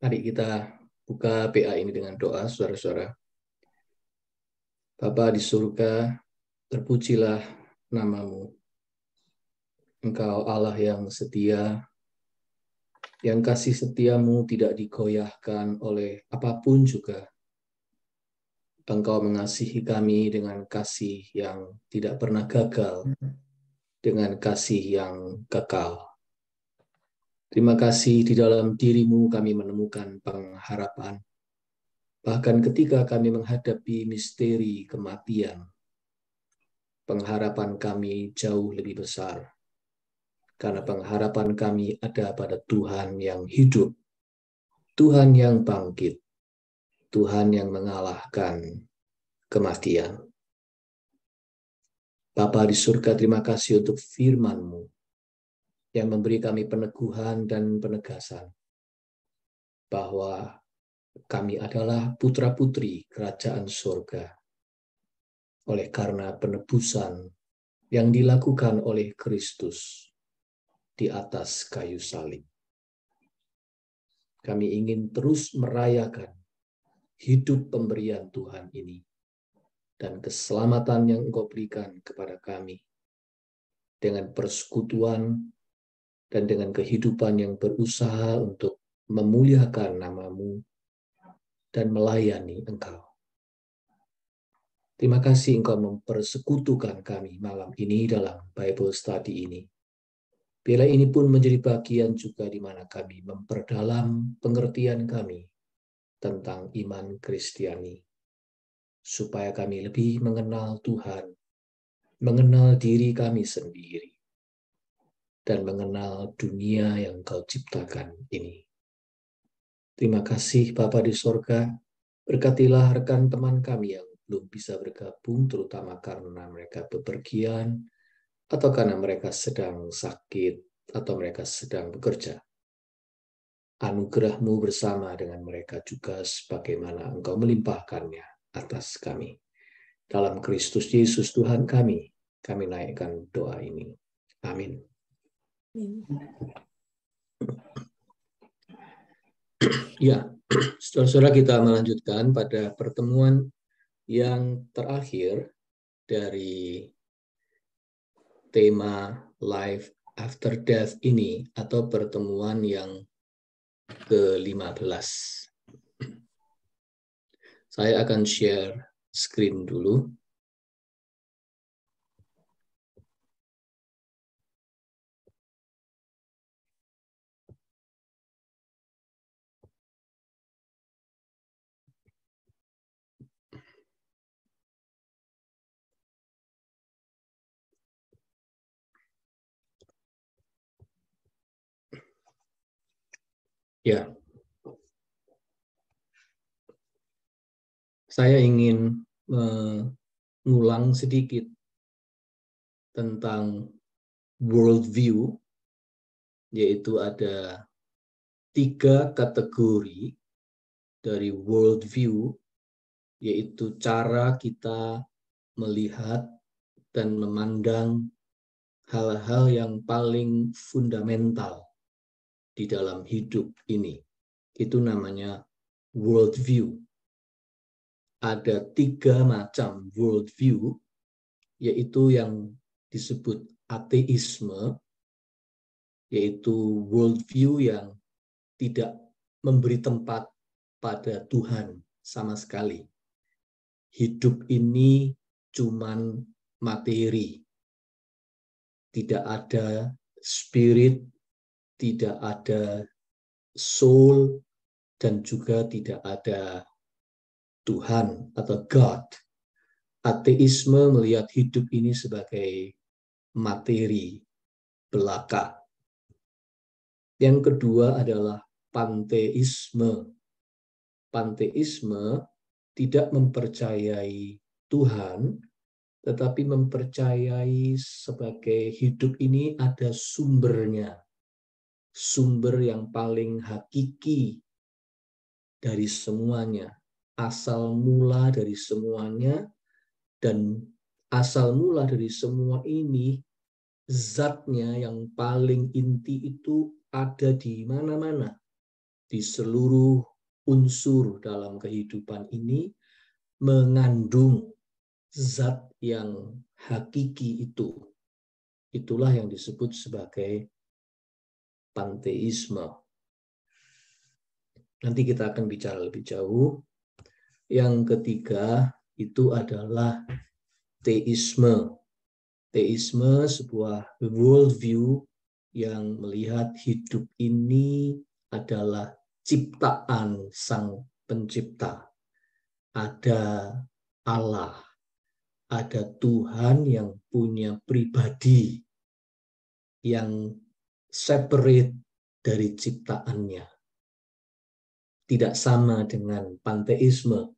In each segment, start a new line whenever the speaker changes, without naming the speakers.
Mari kita buka PA ini dengan doa, saudara-saudara. Bapa di surga, terpujilah namamu. Engkau Allah yang setia, yang kasih setiamu tidak digoyahkan oleh apapun juga. Engkau mengasihi kami dengan kasih yang tidak pernah gagal, dengan kasih yang kekal. Terima kasih di dalam dirimu kami menemukan pengharapan. Bahkan ketika kami menghadapi misteri kematian, pengharapan kami jauh lebih besar. Karena pengharapan kami ada pada Tuhan yang hidup, Tuhan yang bangkit, Tuhan yang mengalahkan kematian. Bapa di surga, terima kasih untuk firman-Mu yang memberi kami peneguhan dan penegasan bahwa kami adalah putra-putri kerajaan surga oleh karena penebusan yang dilakukan oleh Kristus di atas kayu salib. Kami ingin terus merayakan hidup pemberian Tuhan ini dan keselamatan yang Engkau berikan kepada kami dengan persekutuan dan dengan kehidupan yang berusaha untuk memuliakan nama-Mu dan melayani Engkau. Terima kasih Engkau mempersekutukan kami malam ini dalam Bible Study ini. Bila ini pun menjadi bagian juga di mana kami memperdalam pengertian kami tentang iman Kristiani, supaya kami lebih mengenal Tuhan, mengenal diri kami sendiri, dan mengenal dunia yang Kau ciptakan ini. Terima kasih Bapa di sorga, berkatilah rekan teman kami yang belum bisa bergabung, terutama karena mereka bepergian, atau karena mereka sedang sakit, atau mereka sedang bekerja. Anugerah-Mu bersama dengan mereka juga sebagaimana Engkau melimpahkannya atas kami. Dalam Kristus Yesus Tuhan kami naikkan doa ini. Amin. Ya, saudara-saudara, kita melanjutkan pada pertemuan yang terakhir dari tema Life After Death ini, atau pertemuan yang ke-15. Saya akan share screen dulu. Ya, saya ingin mengulang sedikit tentang worldview, yaitu ada 3 kategori dari worldview, yaitu cara kita melihat dan memandang hal-hal yang paling fundamental di dalam hidup ini. Itu namanya worldview. Ada 3 macam worldview, yaitu yang disebut ateisme, yaitu worldview yang tidak memberi tempat pada Tuhan sama sekali. Hidup ini cuman materi. Tidak ada spirit, tidak ada soul, dan juga tidak ada Tuhan atau God. Ateisme melihat hidup ini sebagai materi belaka. Yang kedua adalah panteisme. Panteisme tidak mempercayai Tuhan, tetapi mempercayai sebagai hidup ini ada sumbernya. Sumber yang paling hakiki dari semuanya. Asal mula dari semuanya, dan asal mula dari semua ini, zatnya yang paling inti itu ada di mana-mana. di seluruh unsur dalam kehidupan ini mengandung zat yang hakiki itu. Itulah yang disebut sebagai panteisme. Nanti kita akan bicara lebih jauh. Yang ketiga itu adalah teisme. Teisme sebuah worldview yang melihat hidup ini adalah ciptaan Sang Pencipta. Ada Allah, ada Tuhan yang punya pribadi yang separate dari ciptaannya. Tidak sama dengan panteisme,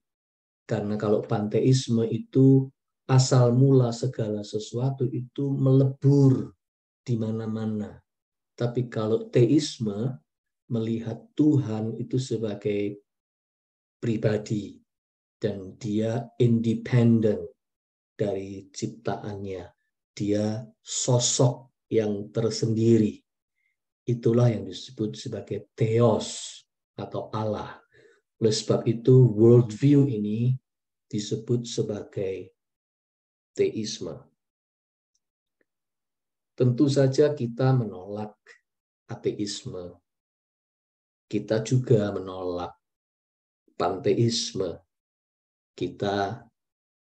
karena kalau panteisme itu asal mula segala sesuatu itu melebur di mana-mana. Tapi kalau teisme melihat Tuhan itu sebagai pribadi dan dia independen dari ciptaannya. Dia sosok yang tersendiri. Itulah yang disebut sebagai theos atau Allah. Oleh sebab itu worldview ini disebut sebagai teisme. Tentu saja kita menolak ateisme. Kita juga menolak panteisme. Kita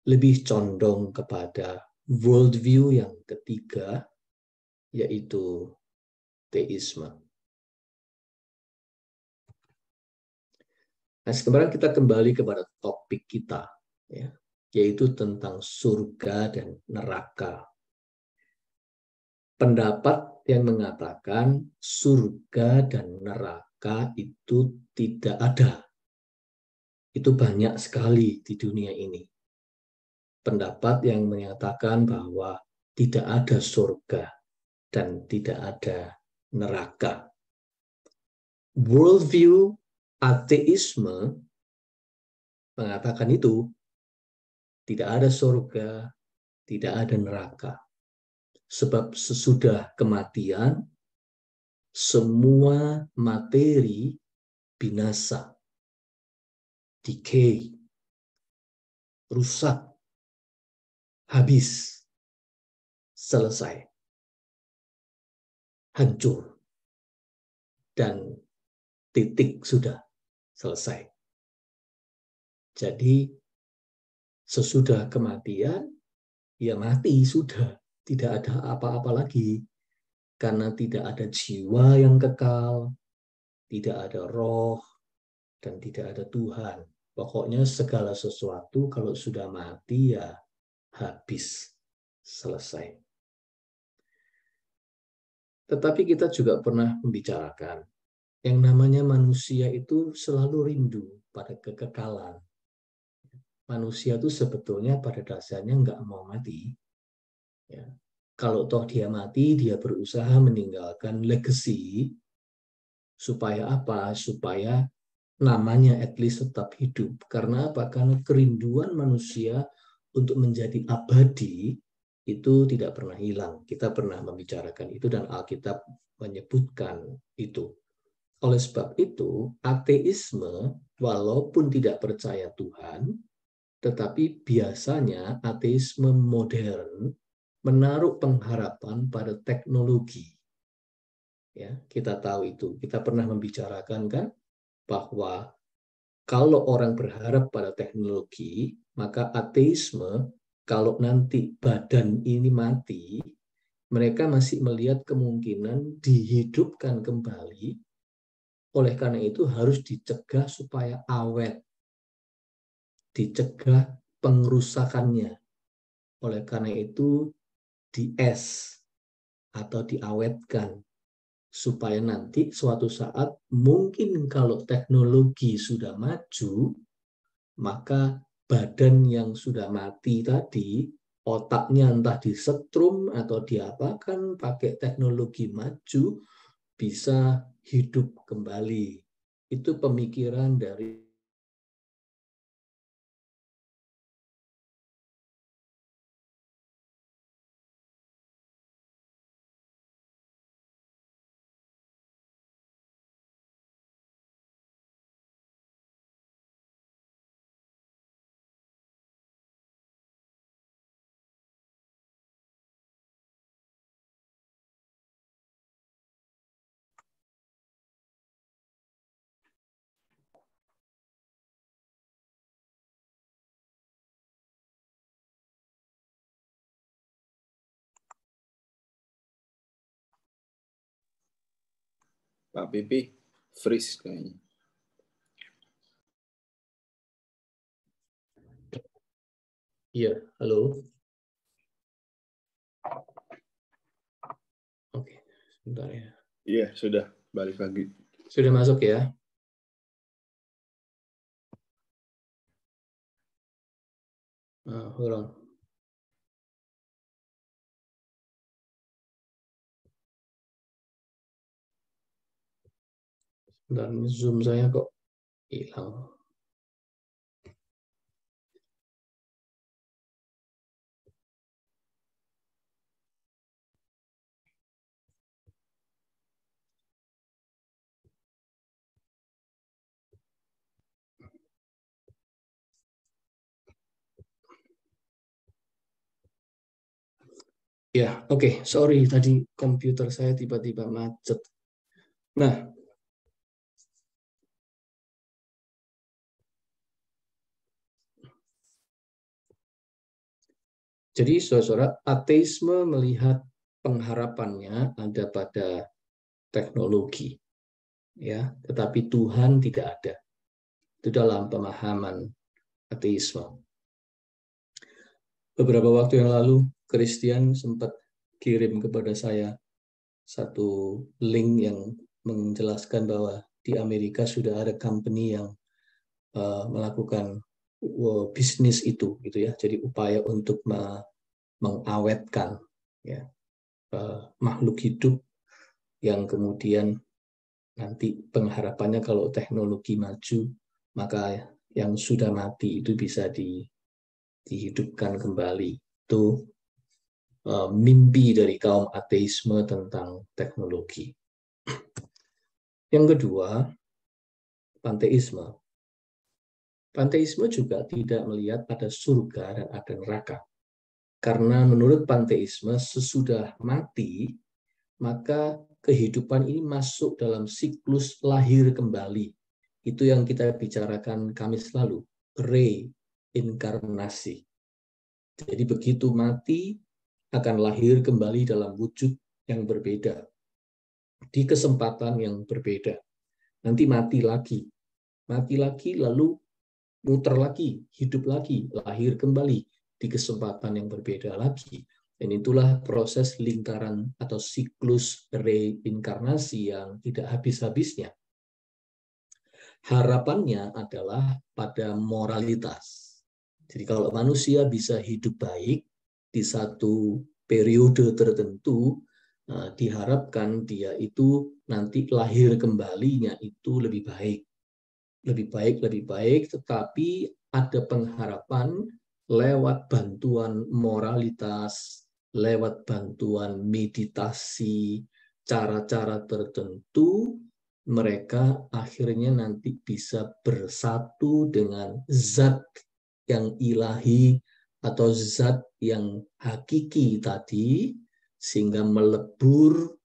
lebih condong kepada worldview yang ketiga, yaitu teisme. Nah, sekarang kita kembali kepada topik kita, ya, yaitu tentang surga dan neraka. Pendapat yang mengatakan surga dan neraka itu tidak ada. Itu banyak sekali di dunia ini. Pendapat yang menyatakan bahwa tidak ada surga dan tidak ada neraka. Worldview ateisme mengatakan itu tidak ada surga, tidak ada neraka. Sebab sesudah kematian, semua materi binasa, decay, rusak, habis, selesai, hancur, dan titik sudah selesai. Jadi sesudah kematian, ya mati sudah. Tidak ada apa-apa lagi. Karena tidak ada jiwa yang kekal, tidak ada roh, dan tidak ada Tuhan. Pokoknya segala sesuatu kalau sudah mati ya habis, selesai. Tetapi kita juga pernah membicarakan yang namanya manusia itu selalu rindu pada kekekalan. Manusia itu sebetulnya pada dasarnya nggak mau mati. Ya. Kalau toh dia mati, dia berusaha meninggalkan legacy. Supaya apa? Supaya namanya at least tetap hidup. Karena apa? Karena kerinduan manusia untuk menjadi abadi itu tidak pernah hilang. Kita pernah membicarakan itu dan Alkitab menyebutkan itu. Oleh sebab itu, ateisme walaupun tidak percaya Tuhan, tetapi biasanya ateisme modern menaruh pengharapan pada teknologi. Ya, kita tahu itu. Kita pernah membicarakan kan bahwa kalau orang berharap pada teknologi, maka ateisme kalau nanti badan ini mati, mereka masih melihat kemungkinan dihidupkan kembali. Oleh karena itu harus dicegah supaya awet, dicegah pengerusakannya. Oleh karena itu di-es atau diawetkan supaya nanti suatu saat mungkin kalau teknologi sudah maju, maka badan yang sudah mati tadi, otaknya entah disetrum atau diapakan pakai teknologi maju, bisa hidup kembali. Itu pemikiran dari
Pak Pipi freeze kayaknya.
Iya, halo. Oke, sebentar ya.
Iya, sudah balik lagi.
Sudah masuk ya? Hold on. Dan Zoom saya kok hilang. Ya, oke. Sorry, tadi komputer saya tiba-tiba macet. Nah, jadi saudara, ateisme melihat pengharapannya ada pada teknologi, ya, tetapi Tuhan tidak ada. Itu dalam pemahaman ateisme. Beberapa waktu yang lalu, Christian sempat kirim kepada saya satu link yang menjelaskan bahwa di Amerika sudah ada company yang melakukan bisnis itu, gitu ya. Jadi upaya untuk mengawetkan ya, makhluk hidup yang kemudian nanti pengharapannya kalau teknologi maju, maka yang sudah mati itu bisa dihidupkan kembali. Itu mimpi dari kaum ateisme tentang teknologi. Yang kedua, panteisme. Panteisme juga tidak melihat ada surga dan ada neraka. Karena menurut panteisme, sesudah mati, maka kehidupan ini masuk dalam siklus lahir kembali. Itu yang kita bicarakan Kamis lalu, reinkarnasi. Jadi begitu mati, akan lahir kembali dalam wujud yang berbeda, di kesempatan yang berbeda. Nanti mati lagi, lalu muter lagi, hidup lagi, lahir kembali di kesempatan yang berbeda lagi. Dan itulah proses lingkaran atau siklus reinkarnasi yang tidak habis-habisnya. Harapannya adalah pada moralitas. Jadi kalau manusia bisa hidup baik di satu periode tertentu, diharapkan dia itu nanti lahir kembalinya itu lebih baik. Lebih baik, tetapi ada pengharapan lewat bantuan moralitas, lewat bantuan meditasi, cara-cara tertentu, mereka akhirnya nanti bisa bersatu dengan zat yang ilahi atau zat yang hakiki tadi, sehingga melebur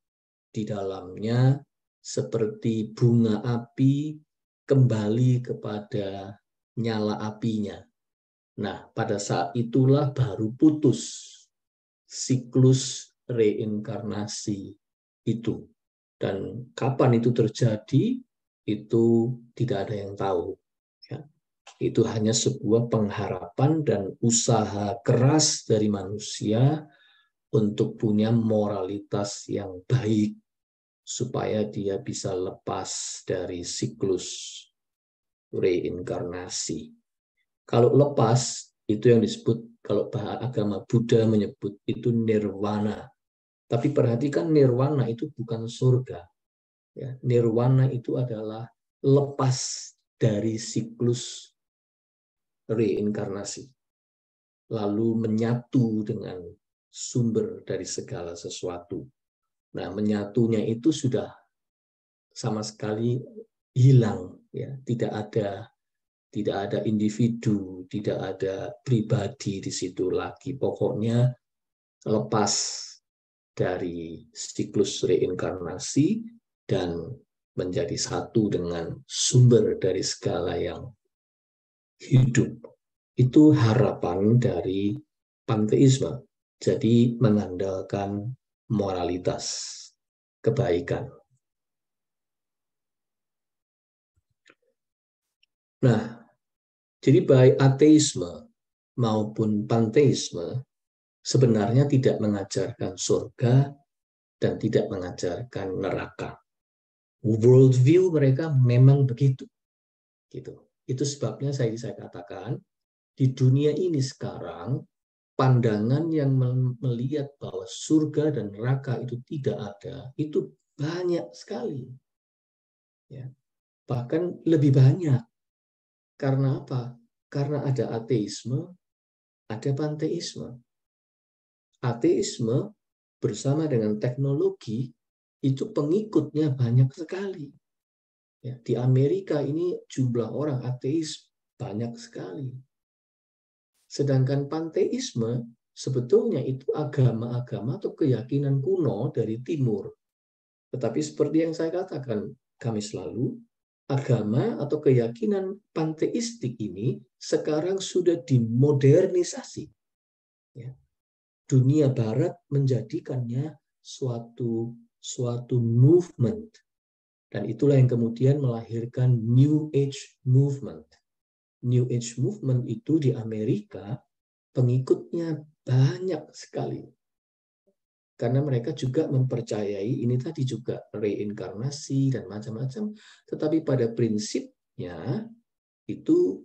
di dalamnya seperti bunga api kembali kepada nyala apinya. Nah, pada saat itulah baru putus siklus reinkarnasi itu. Dan kapan itu terjadi, itu tidak ada yang tahu. Ya. Itu hanya sebuah pengharapan dan usaha keras dari manusia untuk punya moralitas yang baik, supaya dia bisa lepas dari siklus reinkarnasi. Kalau lepas, itu yang disebut, kalau agama Buddha menyebut itu nirwana. Tapi perhatikan, nirwana itu bukan surga. Ya, nirwana itu adalah lepas dari siklus reinkarnasi, lalu menyatu dengan sumber dari segala sesuatu. Nah, menyatunya itu sudah sama sekali hilang, ya, tidak ada individu, tidak ada pribadi di situ lagi. Pokoknya lepas dari siklus reinkarnasi dan menjadi satu dengan sumber dari segala yang hidup. Itu harapan dari panteisme. Jadi mengandalkan moralitas, kebaikan. Nah, jadi baik ateisme maupun panteisme sebenarnya tidak mengajarkan surga dan tidak mengajarkan neraka. Worldview mereka memang begitu. Gitu. Itu sebabnya saya katakan di dunia ini sekarang pandangan yang melihat bahwa surga dan neraka itu tidak ada itu banyak sekali. Ya. Bahkan lebih banyak. Karena apa? Karena ada ateisme, ada panteisme. Ateisme bersama dengan teknologi itu pengikutnya banyak sekali. Ya, di Amerika ini jumlah orang ateis banyak sekali. Sedangkan panteisme sebetulnya itu agama-agama atau keyakinan kuno dari timur. Tetapi seperti yang saya katakan Kamis lalu, agama atau keyakinan panteistik ini sekarang sudah dimodernisasi. Ya. Dunia Barat menjadikannya suatu movement. Dan itulah yang kemudian melahirkan New Age Movement. New Age Movement itu di Amerika pengikutnya banyak sekali. Karena mereka juga mempercayai, ini tadi juga reinkarnasi dan macam-macam, tetapi pada prinsipnya itu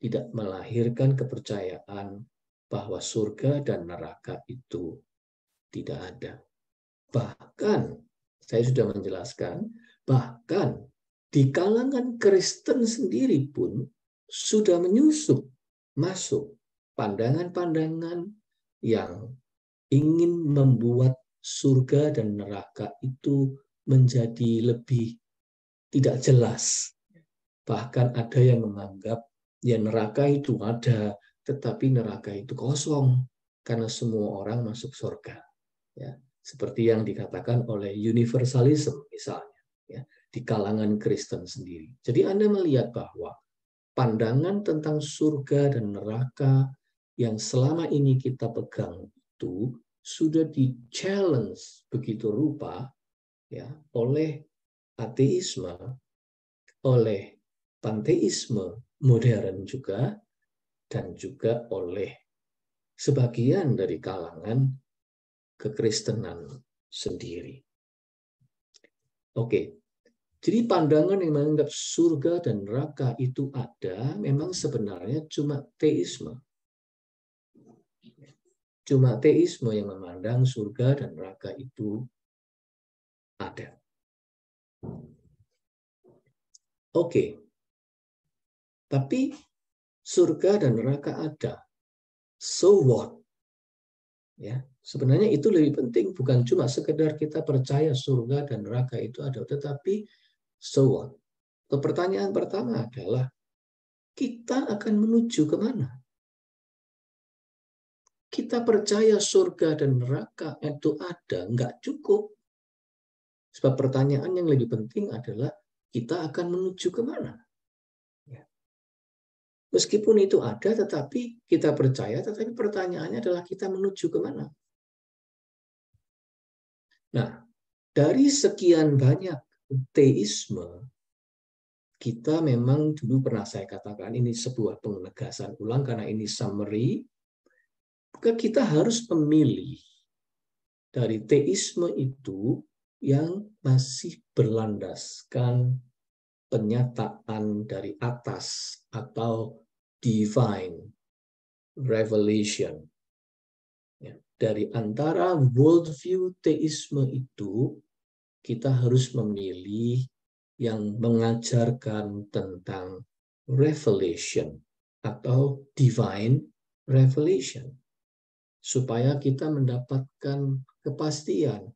tidak melahirkan kepercayaan bahwa surga dan neraka itu tidak ada. Bahkan, saya sudah menjelaskan, bahkan di kalangan Kristen sendiri pun sudah menyusup masuk pandangan-pandangan yang ingin membuat surga dan neraka itu menjadi lebih tidak jelas. Bahkan ada yang menganggap ya neraka itu ada, tetapi neraka itu kosong karena semua orang masuk surga. Ya, seperti yang dikatakan oleh universalism misalnya, ya, di kalangan Kristen sendiri. Jadi Anda melihat bahwa pandangan tentang surga dan neraka yang selama ini kita pegang itu sudah di-challenge begitu rupa ya oleh ateisme, oleh panteisme modern juga, dan juga oleh sebagian dari kalangan kekristenan sendiri. Oke, jadi pandangan yang menganggap surga dan neraka itu ada memang sebenarnya cuma teisme. Cuma teisme yang memandang surga dan neraka itu ada. Oke, tapi surga dan neraka ada. So what? Ya, sebenarnya itu lebih penting, bukan cuma sekedar kita percaya surga dan neraka itu ada, tetapi so what? Pertanyaan pertama adalah kita akan menuju kemana? Kita percaya surga dan neraka itu ada, nggak cukup. Sebab pertanyaan yang lebih penting adalah kita akan menuju kemana? Ya. Meskipun itu ada, tetapi kita percaya, tetapi pertanyaannya adalah kita menuju kemana? Nah, dari sekian banyak teisme, kita memang dulu pernah saya katakan, ini sebuah penegasan ulang karena ini summary, maka kita harus memilih dari teisme itu yang masih berlandaskan penyataan dari atas atau divine revelation. Ya, dari antara worldview teisme itu, kita harus memilih yang mengajarkan tentang revelation atau divine revelation. Supaya kita mendapatkan kepastian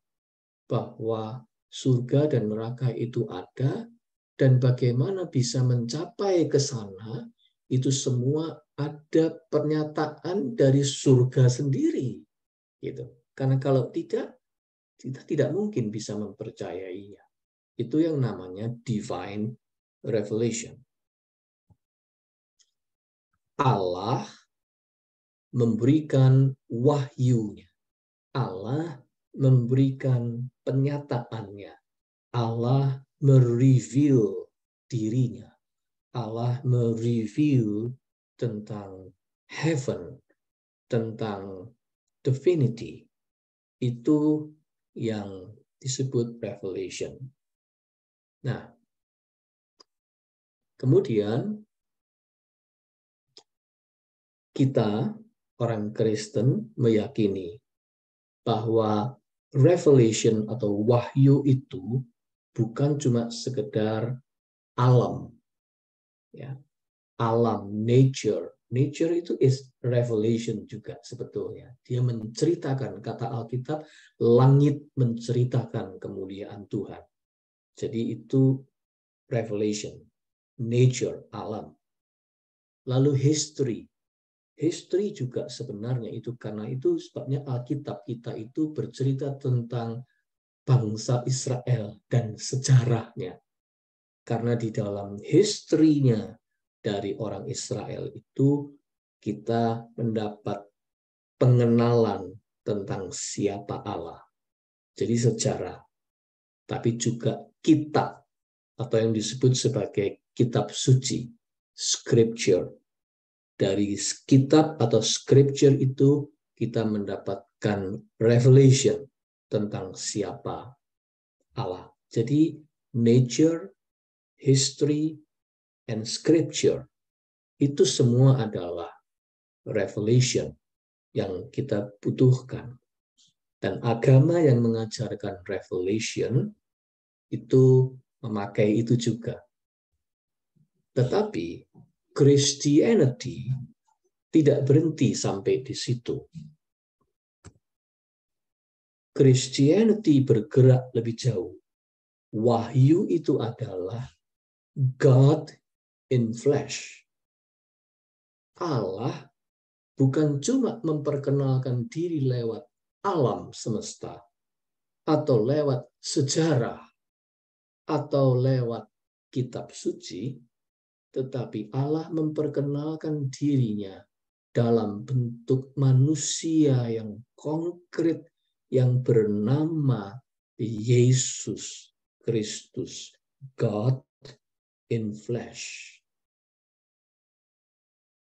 bahwa surga dan neraka itu ada, dan bagaimana bisa mencapai ke sana, itu semua ada pernyataan dari surga sendiri. Gitu. Karena kalau tidak, kita tidak mungkin bisa mempercayainya. Itu yang namanya divine revelation. Allah memberikan wahyunya. Allah memberikan penyataannya. Allah mereveal dirinya. Allah mereview tentang heaven, tentang divinity, itu yang disebut revelation. Nah, kemudian kita, orang Kristen, meyakini bahwa revelation atau wahyu itu bukan cuma sekedar alam, ya, alam, nature. Nature itu is revelation juga sebetulnya. Dia menceritakan, kata Alkitab, langit menceritakan kemuliaan Tuhan. Jadi itu revelation, nature, alam. Lalu history. History juga sebenarnya itu, karena itu sebabnya Alkitab kita itu bercerita tentang bangsa Israel dan sejarahnya. Karena di dalam history-nya dari orang Israel itu kita mendapat pengenalan tentang siapa Allah. Jadi sejarah, tapi juga kitab atau yang disebut sebagai kitab suci, scripture. Dari kitab atau scripture itu kita mendapatkan revelation tentang siapa Allah. Jadi nature, history, and scripture itu semua adalah revelation yang kita butuhkan. Dan agama yang mengajarkan revelation itu memakai itu juga. Tetapi Christianity tidak berhenti sampai di situ. Christianity bergerak lebih jauh. Wahyu itu adalah God in flesh. Allah bukan cuma memperkenalkan diri lewat alam semesta, atau lewat sejarah, atau lewat kitab suci, tetapi Allah memperkenalkan dirinya dalam bentuk manusia yang konkret, yang bernama Yesus Kristus, God in flesh.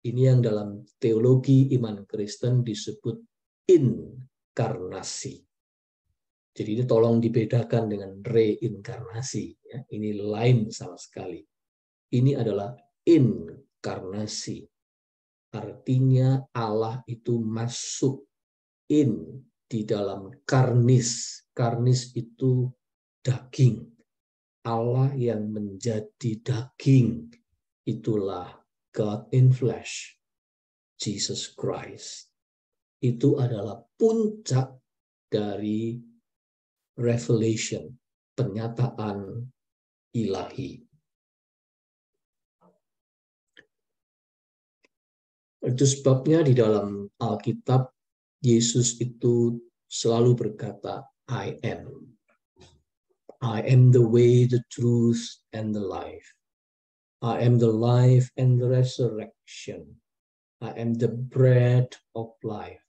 Ini yang dalam teologi iman Kristen disebut inkarnasi. Jadi ini tolong dibedakan dengan reinkarnasi. Ya. Ini lain sama sekali. Ini adalah inkarnasi. Artinya Allah itu masuk in di dalam karnis. Karnis itu daging. Allah yang menjadi daging. Itulah God in flesh, Jesus Christ. Itu adalah puncak dari revelation, penyataan ilahi. Itu sebabnya di dalam Alkitab, Yesus itu selalu berkata, I am. I am the way, the truth, and the life. I am the life and the resurrection. I am the bread of life.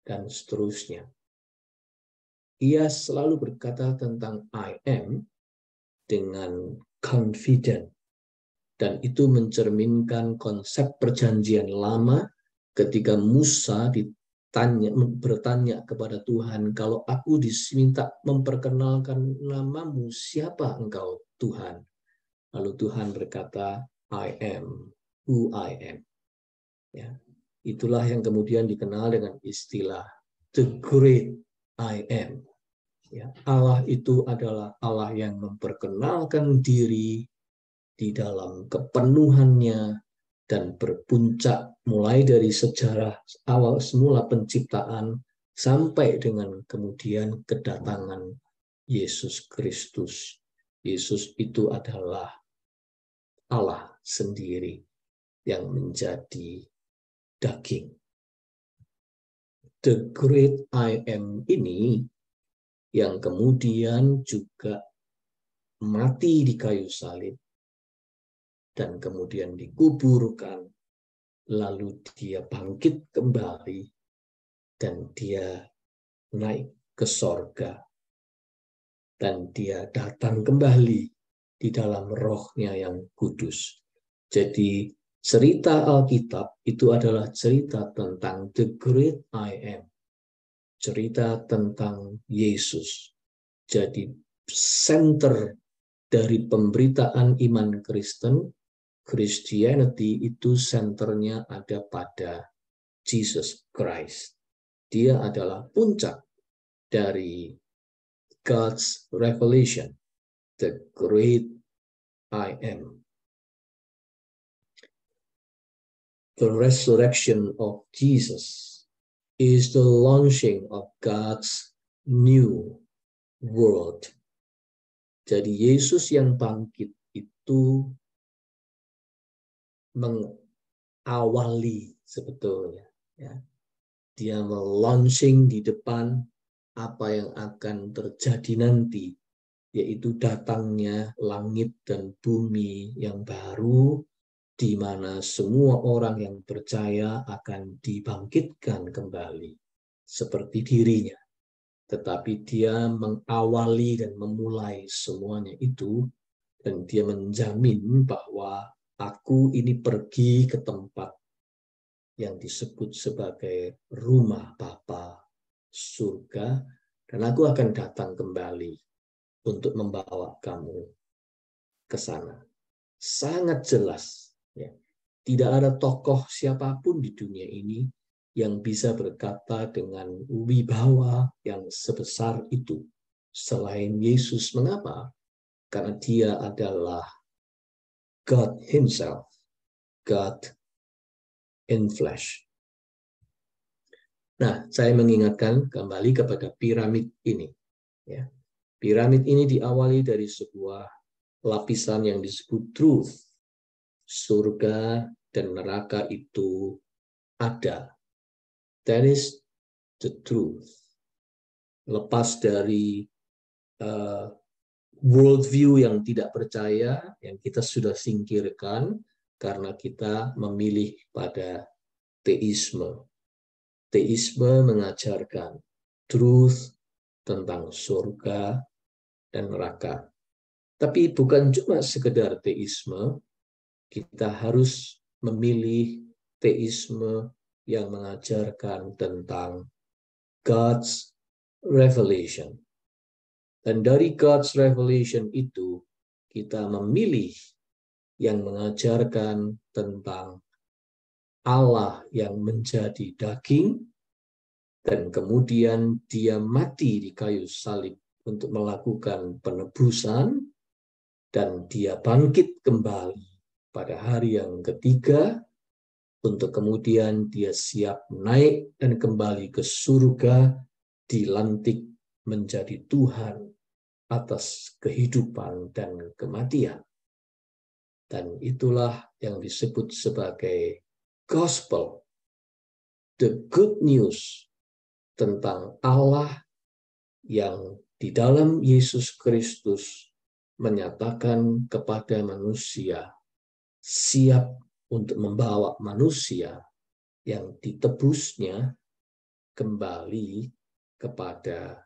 Dan seterusnya. Ia selalu berkata tentang I am dengan confident. Dan itu mencerminkan konsep perjanjian lama ketika Musa bertanya kepada Tuhan, kalau aku diminta memperkenalkan namamu, siapa engkau Tuhan? Lalu Tuhan berkata, I am who I am. Ya, itulah yang kemudian dikenal dengan istilah the great I am. Ya, Allah itu adalah Allah yang memperkenalkan diri di dalam kepenuhannya dan berpuncak mulai dari sejarah awal semula penciptaan sampai dengan kemudian kedatangan Yesus Kristus. Yesus itu adalah Allah sendiri yang menjadi daging. The great I am ini yang kemudian juga mati di kayu salib dan kemudian dikuburkan, lalu dia bangkit kembali dan dia naik ke sorga dan dia datang kembali di dalam rohnya yang kudus. Jadi cerita Alkitab itu adalah cerita tentang the great I am. Cerita tentang Yesus. Jadi center dari pemberitaan iman Kristen, Christianity itu senternya ada pada Jesus Christ. Dia adalah puncak dari God's revelation, the great I am. The resurrection of Jesus is the launching of God's new world. Jadi Yesus yang bangkit itu mengawali sebetulnya. Ya. Dia melaunching di depan apa yang akan terjadi nanti, yaitu datangnya langit dan bumi yang baru, di mana semua orang yang percaya akan dibangkitkan kembali seperti dirinya. Tetapi dia mengawali dan memulai semuanya itu, dan dia menjamin bahwa aku ini pergi ke tempat yang disebut sebagai rumah Bapa, surga, dan aku akan datang kembali untuk membawa kamu ke sana. Sangat jelas. Ya. Tidak ada tokoh siapapun di dunia ini yang bisa berkata dengan wibawa yang sebesar itu selain Yesus. Mengapa? Karena dia adalah God himself, God in flesh. Nah, saya mengingatkan kembali kepada piramid ini. Ya. Piramid ini diawali dari sebuah lapisan yang disebut truth. Surga dan neraka itu ada. That is the truth. Lepas dari worldview yang tidak percaya, yang kita sudah singkirkan karena kita memilih pada teisme. Teisme mengajarkan truth tentang surga dan neraka. Tapi bukan cuma sekedar teisme, kita harus memilih teisme yang mengajarkan tentang God's revelation. Dan dari God's revelation itu, kita memilih yang mengajarkan tentang Allah yang menjadi daging, dan kemudian dia mati di kayu salib untuk melakukan penebusan, dan dia bangkit kembali pada hari yang ketiga, untuk kemudian dia siap naik dan kembali ke surga, dilantik menjadi Tuhan atas kehidupan dan kematian. Dan itulah yang disebut sebagai gospel, the good news tentang Allah yang di dalam Yesus Kristus menyatakan kepada manusia, siap untuk membawa manusia yang ditebusnya kembali kepada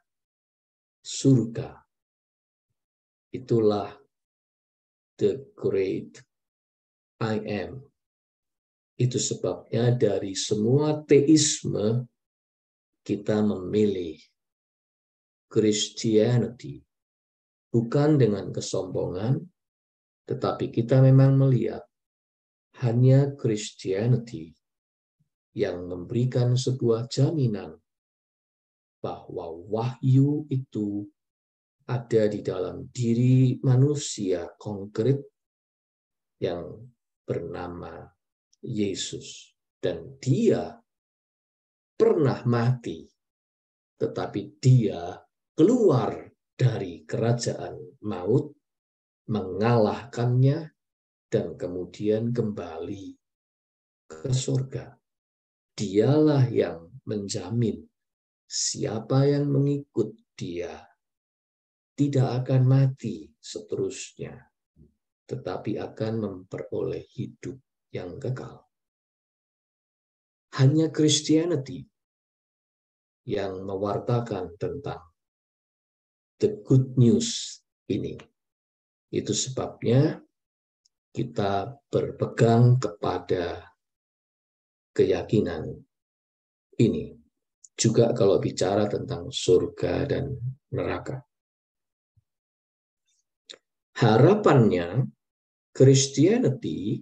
surga. Itulah the great I am. Itu sebabnya dari semua teisme kita memilih Christianity. Bukan dengan kesombongan, tetapi kita memang melihat hanya Christianity yang memberikan sebuah jaminan bahwa wahyu itu ada di dalam diri manusia konkret yang bernama Yesus. Dan dia pernah mati, tetapi dia keluar dari kerajaan maut, mengalahkannya, dan kemudian kembali ke surga. Dialah yang menjamin siapa yang mengikut dia tidak akan mati seterusnya, tetapi akan memperoleh hidup yang kekal. Hanya Christianity yang mewartakan tentang the good news ini. Itu sebabnya kita berpegang kepada keyakinan ini. Juga kalau bicara tentang surga dan neraka. Harapannya, Christianity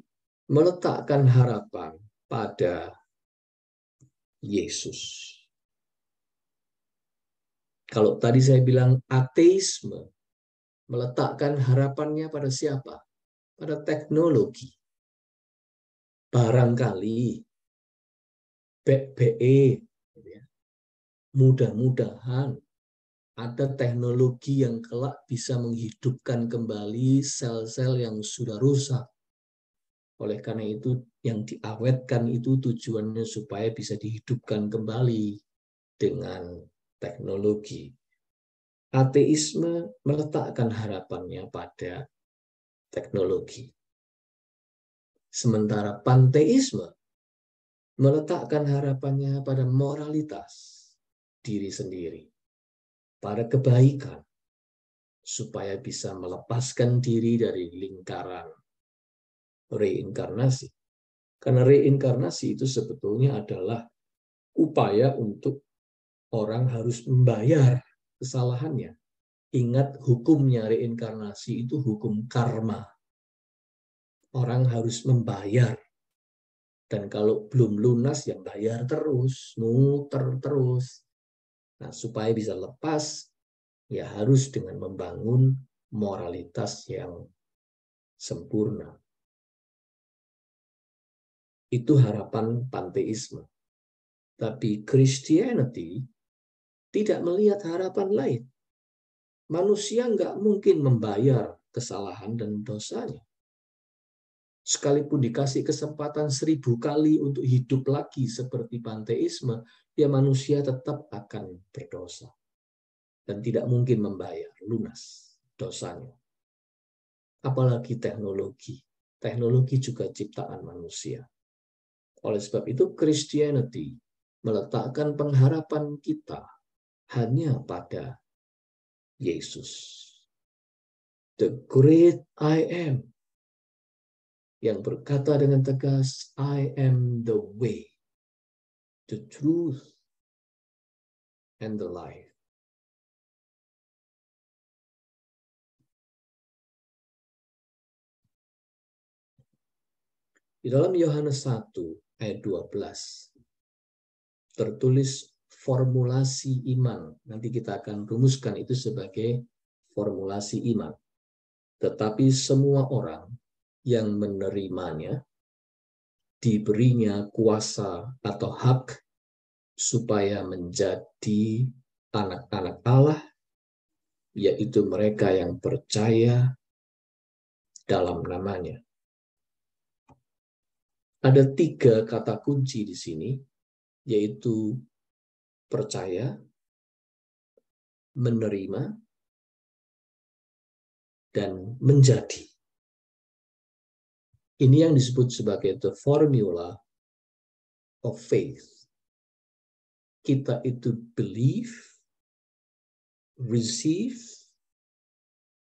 meletakkan harapan pada Yesus. Kalau tadi saya bilang ateisme, meletakkan harapannya pada siapa? Pada teknologi. Barangkali BE, mudah-mudahan ada teknologi yang kelak bisa menghidupkan kembali sel-sel yang sudah rusak. Oleh karena itu, yang diawetkan itu tujuannya supaya bisa dihidupkan kembali dengan teknologi. Ateisme meletakkan harapannya pada teknologi. Sementara panteisme meletakkan harapannya pada moralitas diri sendiri, pada kebaikan, supaya bisa melepaskan diri dari lingkaran reinkarnasi. Karena reinkarnasi itu sebetulnya adalah upaya untuk orang harus membayar kesalahannya. Ingat, hukumnya reinkarnasi itu hukum karma. Orang harus membayar. Dan kalau belum lunas, ya bayar terus, muter terus. Nah, supaya bisa lepas, ya harus dengan membangun moralitas yang sempurna. Itu harapan panteisme. Tapi Christianity tidak melihat harapan lain. Manusia nggak mungkin membayar kesalahan dan dosanya. Sekalipun dikasih kesempatan 1000 kali untuk hidup lagi seperti panteisme, ya manusia tetap akan berdosa. Dan tidak mungkin membayar lunas dosanya. Apalagi teknologi. Teknologi juga ciptaan manusia. Oleh sebab itu, Christianity meletakkan pengharapan kita hanya pada Yesus. The great I am. Yang berkata dengan tegas, I am the way, the truth, and the life. Di dalam Yohanes 1 ayat 12 tertulis formulasi iman. Nanti kita akan rumuskan itu sebagai formulasi iman. Tetapi semua orang yang menerimanya diberinya kuasa atau hak supaya menjadi anak-anak Allah, yaitu mereka yang percaya dalam namanya. Ada 3 kata kunci di sini, yaitu percaya, menerima, dan menjadi. Ini yang disebut sebagai the formula of faith. Kita itu believe, receive,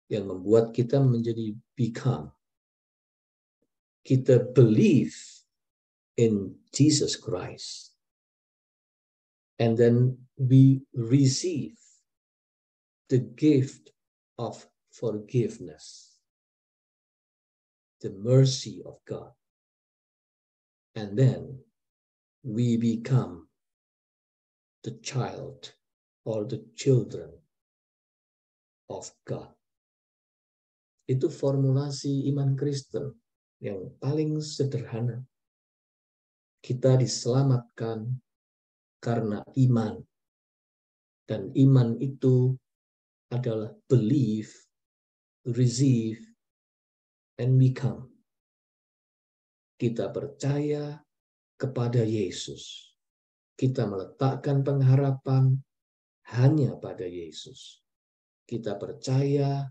yang membuat kita menjadi become. Kita believe in Jesus Christ. And then we receive the gift of forgiveness, the mercy of God. And then we become the child or the children of God. Itu formulasi iman Kristen yang paling sederhana. Kita diselamatkan karena iman. Dan iman itu adalah believe, receive, and become. Kita percaya kepada Yesus. Kita meletakkan pengharapan hanya pada Yesus. Kita percaya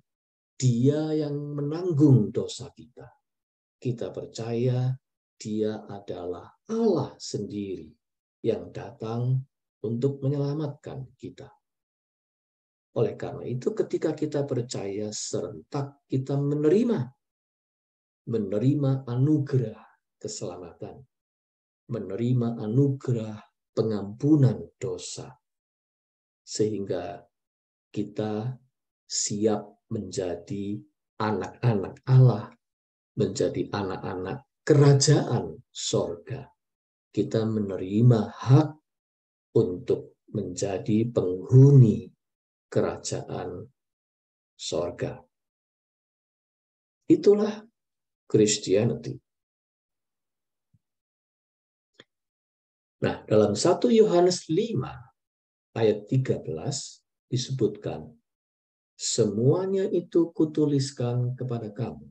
Dia yang menanggung dosa kita. Kita percaya Dia adalah Allah sendiri yang datang untuk menyelamatkan kita. Oleh karena itu, ketika kita percaya, serentak kita menerima menerima anugerah keselamatan, menerima anugerah pengampunan dosa, sehingga kita siap menjadi anak-anak Allah, menjadi anak-anak kerajaan sorga. Kita menerima hak untuk menjadi penghuni kerajaan sorga. Itulah Christianity. Nah, dalam 1 Yohanes 5 ayat 13 disebutkan, semuanya itu kutuliskan kepada kamu,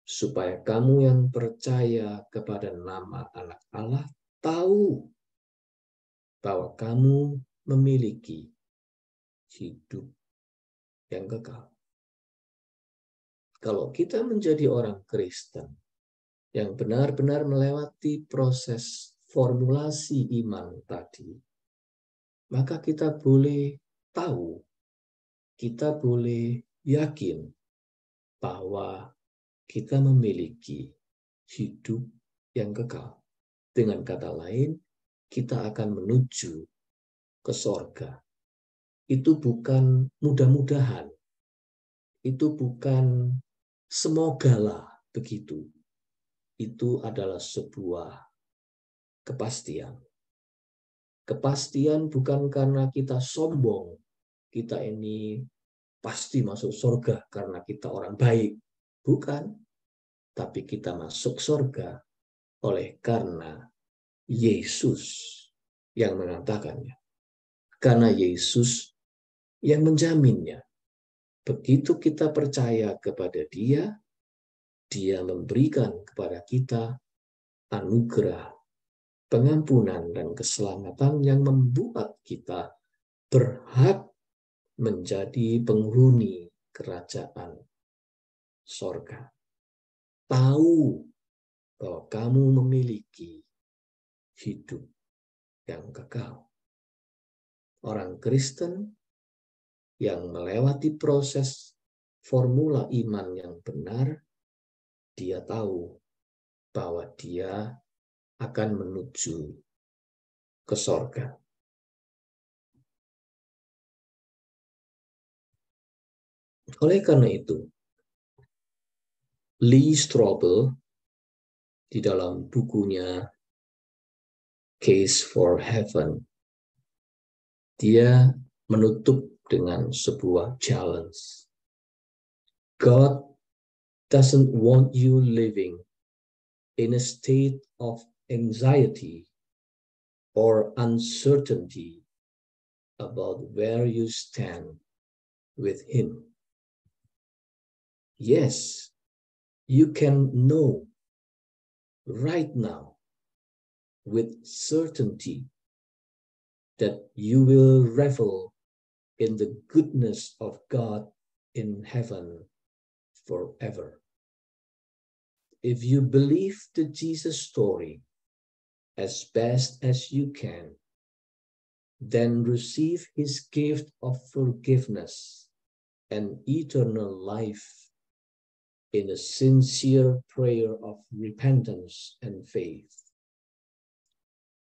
supaya kamu yang percaya kepada nama Anak Allah tahu bahwa kamu memiliki hidup yang kekal. Kalau kita menjadi orang Kristen yang benar-benar melewati proses formulasi iman tadi, maka kita boleh tahu, kita boleh yakin bahwa kita memiliki hidup yang kekal. Dengan kata lain, kita akan menuju ke sorga. Itu bukan mudah-mudahan, itu bukan semogalah begitu. Itu adalah sebuah kepastian. Kepastian bukan karena kita sombong, kita ini pasti masuk surga karena kita orang baik. Bukan. Tapi kita masuk surga oleh karena Yesus yang mengatakannya. Karena Yesus yang menjaminnya. Begitu kita percaya kepada Dia, Dia memberikan kepada kita anugerah, pengampunan, dan keselamatan yang membuat kita berhak menjadi penghuni kerajaan sorga. Tahu bahwa kamu memiliki hidup yang kekal. Orang Kristen yang melewati proses formula iman yang benar, dia tahu bahwa dia akan menuju ke sorga. Oleh karena itu, Lee Strobel di dalam bukunya Case for Heaven, dia menutup dengan sebuah challenge. God doesn't want you living in a state of anxiety or uncertainty about where you stand with Him. Yes, you can know right now with certainty that you will revel in the goodness of God in heaven forever. If you believe the Jesus story as best as you can, then receive His gift of forgiveness and eternal life in a sincere prayer of repentance and faith.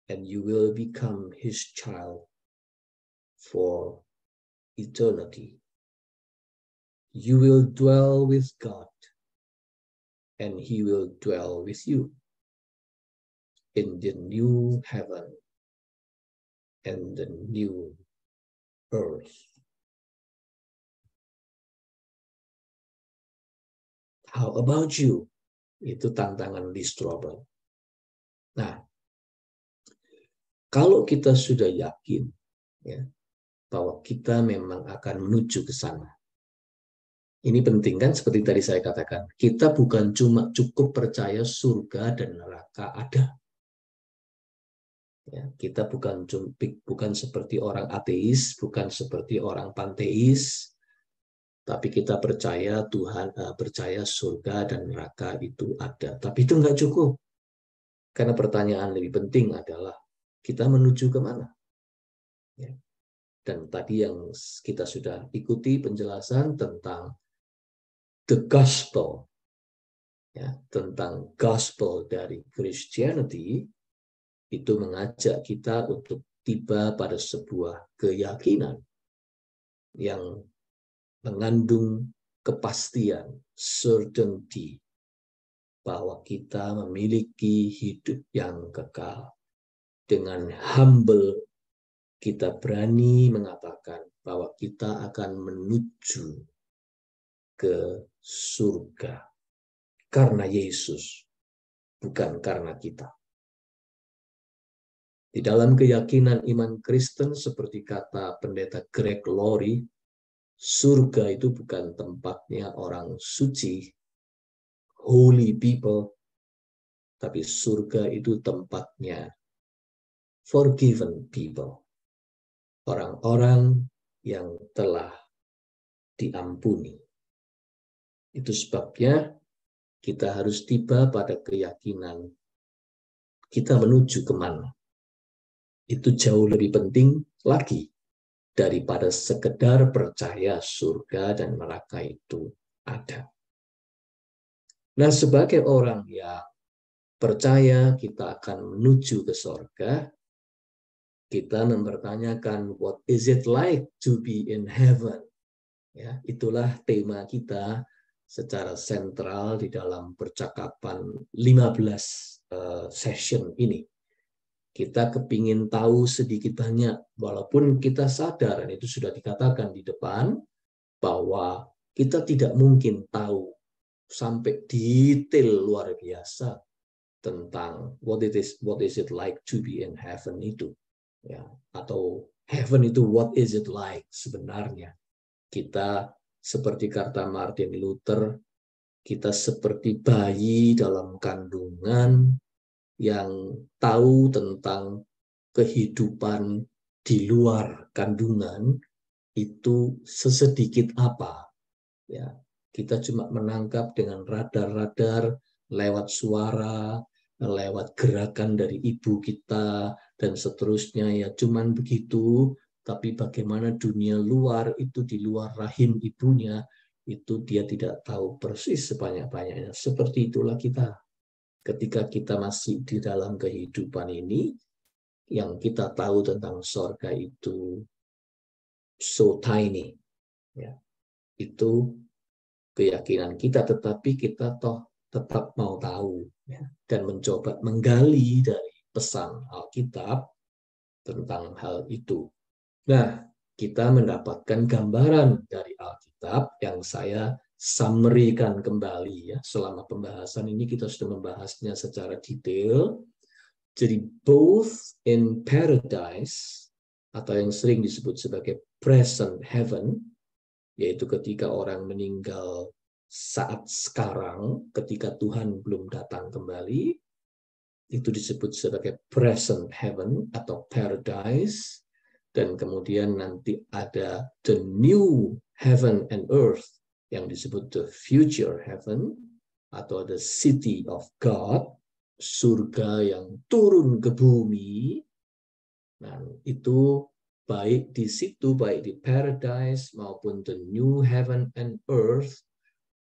And you will become His child for eternity. You will dwell with God, and He will dwell with you in the new heaven and the new earth. How about you? Itu tantangan Lee Strobel. Nah, kalau kita sudah yakin ya, bahwa kita memang akan menuju ke sana. Ini penting kan, seperti tadi saya katakan, kita bukan cuma cukup percaya surga dan neraka ada. Ya, kita bukan seperti orang ateis, bukan seperti orang panteis, tapi kita percaya Tuhan, percaya surga dan neraka itu ada. Tapi itu nggak cukup. Karena pertanyaan lebih penting adalah kita menuju kemana? Ya. Dan tadi yang kita sudah ikuti penjelasan tentang the gospel, ya, tentang gospel dari Christianity, itu mengajak kita untuk tiba pada sebuah keyakinan yang mengandung kepastian, certainty, bahwa kita memiliki hidup yang kekal. Dengan humble, kita berani mengatakan bahwa kita akan menuju ke surga karena Yesus, bukan karena kita. Di dalam keyakinan iman Kristen, seperti kata pendeta Greg Laurie, surga itu bukan tempatnya orang suci, holy people, tapi surga itu tempatnya forgiven people, orang-orang yang telah diampuni. Itu sebabnya kita harus tiba pada keyakinan kita menuju kemana. Itu jauh lebih penting lagi daripada sekedar percaya surga dan neraka itu ada. Nah, sebagai orang yang percaya kita akan menuju ke surga, kita mempertanyakan what is it like to be in heaven? Ya, itulah tema kita secara sentral di dalam percakapan 15 session ini. Kita kepingin tahu sedikit banyak, walaupun kita sadar, dan itu sudah dikatakan di depan, bahwa kita tidak mungkin tahu sampai detail luar biasa tentang what is it like to be in heaven itu, ya, atau heaven itu what is it like sebenarnya. Kita seperti kata Martin Luther, kita seperti bayi dalam kandungan yang tahu tentang kehidupan di luar kandungan itu sesedikit apa. Ya, kita cuma menangkap dengan radar-radar, lewat suara, lewat gerakan dari ibu kita, dan seterusnya. Ya, cuman begitu. Tapi bagaimana dunia luar itu di luar rahim ibunya, itu dia tidak tahu persis sebanyak-banyaknya. Seperti itulah kita. Ketika kita masih di dalam kehidupan ini, yang kita tahu tentang surga itu so tiny. Ya, itu keyakinan kita, tetapi kita toh tetap mau tahu, ya, dan mencoba menggali dari pesan Alkitab tentang hal itu. Nah, kita mendapatkan gambaran dari Alkitab yang saya summary-kan kembali, ya. Selama pembahasan ini kita sudah membahasnya secara detail. Jadi both in paradise, atau yang sering disebut sebagai present heaven, yaitu ketika orang meninggal saat sekarang, ketika Tuhan belum datang kembali, itu disebut sebagai present heaven atau paradise. Dan kemudian nanti ada the new heaven and earth yang disebut the future heaven atau the city of God, surga yang turun ke bumi. Nah, itu baik di situ, baik di paradise maupun the new heaven and earth,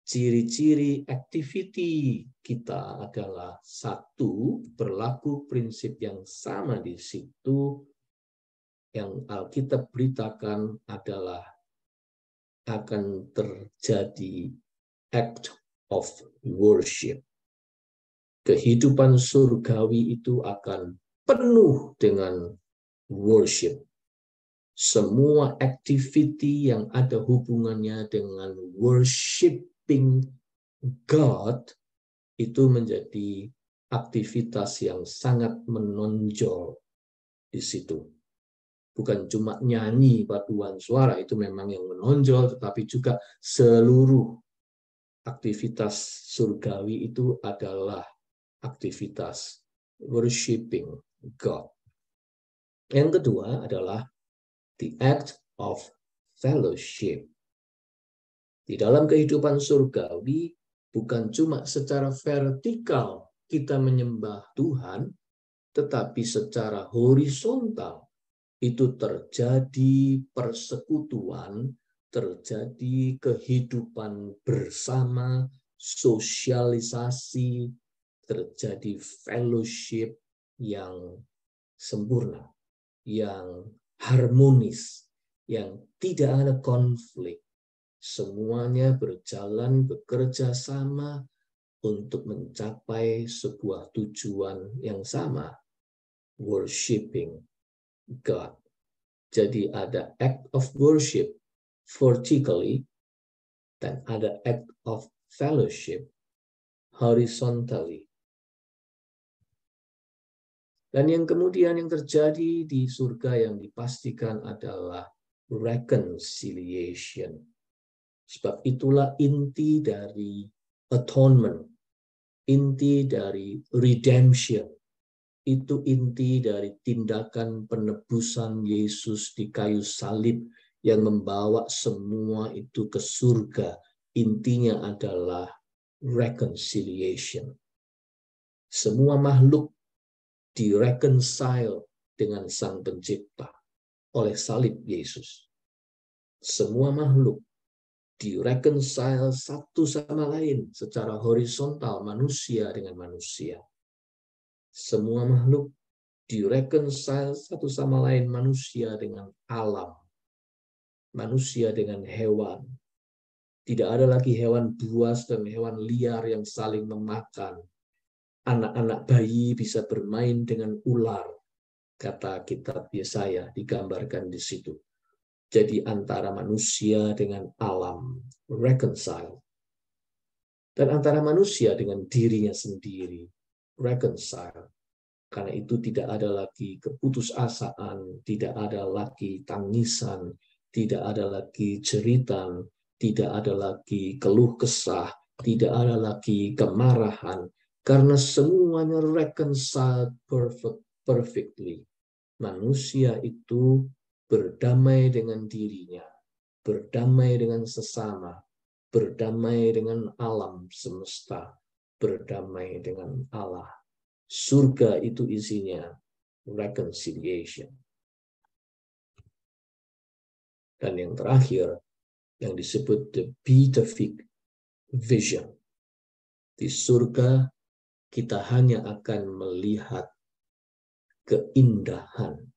ciri-ciri activity kita adalah satu, berlaku prinsip yang sama di situ. Yang Alkitab beritakan adalah akan terjadi act of worship. Kehidupan surgawi itu akan penuh dengan worship. Semua activity yang ada hubungannya dengan worshiping God itu menjadi aktivitas yang sangat menonjol di situ. Bukan cuma nyanyi paduan suara, itu memang yang menonjol, tetapi juga seluruh aktivitas surgawi itu adalah aktivitas worshiping God. Yang kedua adalah the act of fellowship. Di dalam kehidupan surgawi, bukan cuma secara vertikal kita menyembah Tuhan, tetapi secara horizontal itu terjadi persekutuan, terjadi kehidupan bersama sosialisasi, terjadi fellowship yang sempurna, yang harmonis, yang tidak ada konflik. Semuanya berjalan bekerja sama untuk mencapai sebuah tujuan yang sama, worshiping God. Jadi ada act of worship vertically dan ada act of fellowship horizontally. Dan yang kemudian yang terjadi di surga yang dipastikan adalah reconciliation. Sebab itulah inti dari atonement, inti dari redemption. Itu inti dari tindakan penebusan Yesus di kayu salib yang membawa semua itu ke surga. Intinya adalah reconciliation. Semua makhluk direconcile dengan Sang Pencipta oleh salib Yesus. Semua makhluk direconcile satu sama lain secara horizontal, manusia dengan manusia. Semua makhluk direconcile satu sama lain, manusia dengan alam, manusia dengan hewan. Tidak ada lagi hewan buas dan hewan liar yang saling memakan. Anak-anak bayi bisa bermain dengan ular, kata kitab Yesaya digambarkan di situ. Jadi antara manusia dengan alam, reconcile. Dan antara manusia dengan dirinya sendiri, reconcile. Karena itu tidak ada lagi keputusasaan, tidak ada lagi tangisan, tidak ada lagi jeritan, tidak ada lagi keluh kesah, tidak ada lagi kemarahan, karena semuanya reconciled perfectly. Manusia itu berdamai dengan dirinya, berdamai dengan sesama, berdamai dengan alam semesta, berdamai dengan Allah. Surga itu isinya reconciliation. Dan yang terakhir, yang disebut the beatific vision. Di surga, kita hanya akan melihat keindahan.